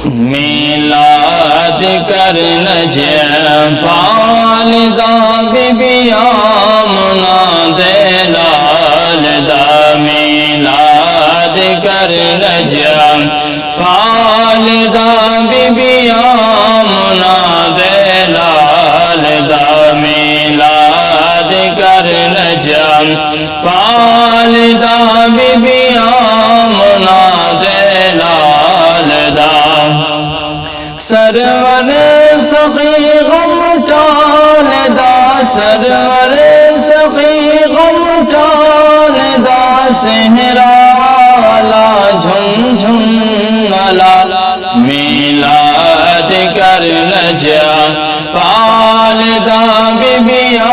मिलाद कर पालदा बिबिया मुनादे लाल दा मिलाद कर पालदा बिबिया मुनादे लाल दा मिलाद कर पालदा बिबिया मुनादे लाल दा सरवर सखी गम टालदा सरवर सखी गम टालदा सहराला झुम झुम अला मिलाद कर पालदा बिबिया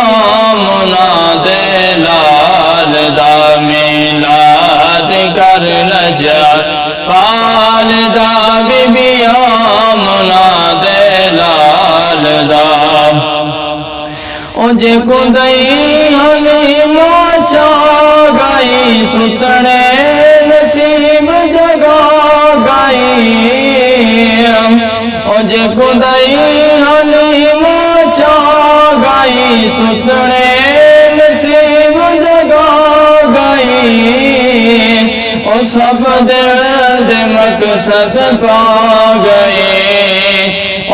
मुनादे लाल दा मिलाद कर पालदा बिबिया मुनादे लाल दा उजे कुदई हलीमा चा गई सुतने नसीब जगा गई उजे कुदई हलीमा चा गई सुतने नसीब जगा गई ओ सब दिल दे मकसद पा गए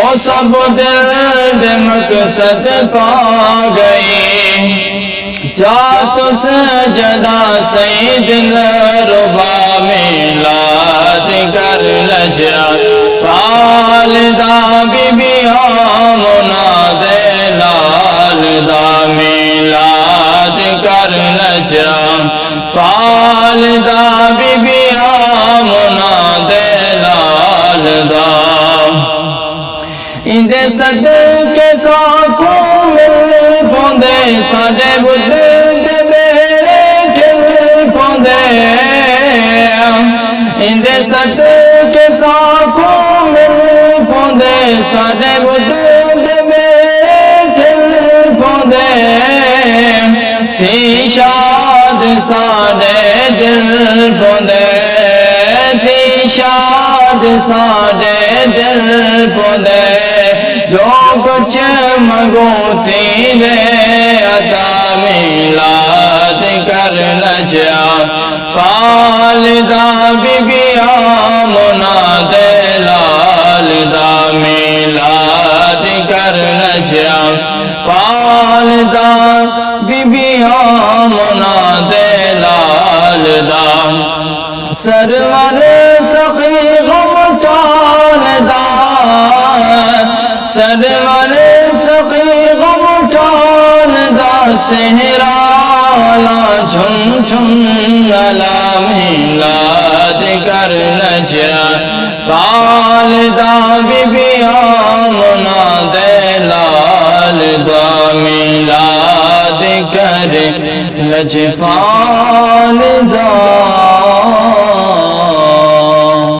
ओ सब दिल दे मकसद पा गए जात सजदा सही दिल रुबा मिलाद कर पालदा बिबिया मुनादे लाल दा मिलाद कर पालदा बिबिया मुनादे लाल दा इंदे सदके साखों मिल पौंदे साजे बुद्ध दे बेड़े खिल पौंदे इंदे सदके साखों मिल पौंदे साजे बुद्ध दे बेड़े खिल पौंदे थी शाद साडे दिल पौंदे थी शाद साडे दिल पौंदे जो कुछ मंगो तेरे अता मिलाद कर पालदा बिबिया मुनादे लाल दा मिलाद कर पालदा बिबिया मुनादे लाल दा सरवर सखी गम टालदा सरवर सखी गम टालदा सहराला झुम झुम अला मिलाद कर पालदा बिबिया मुनादे लाल दा मिलाद कर पालदा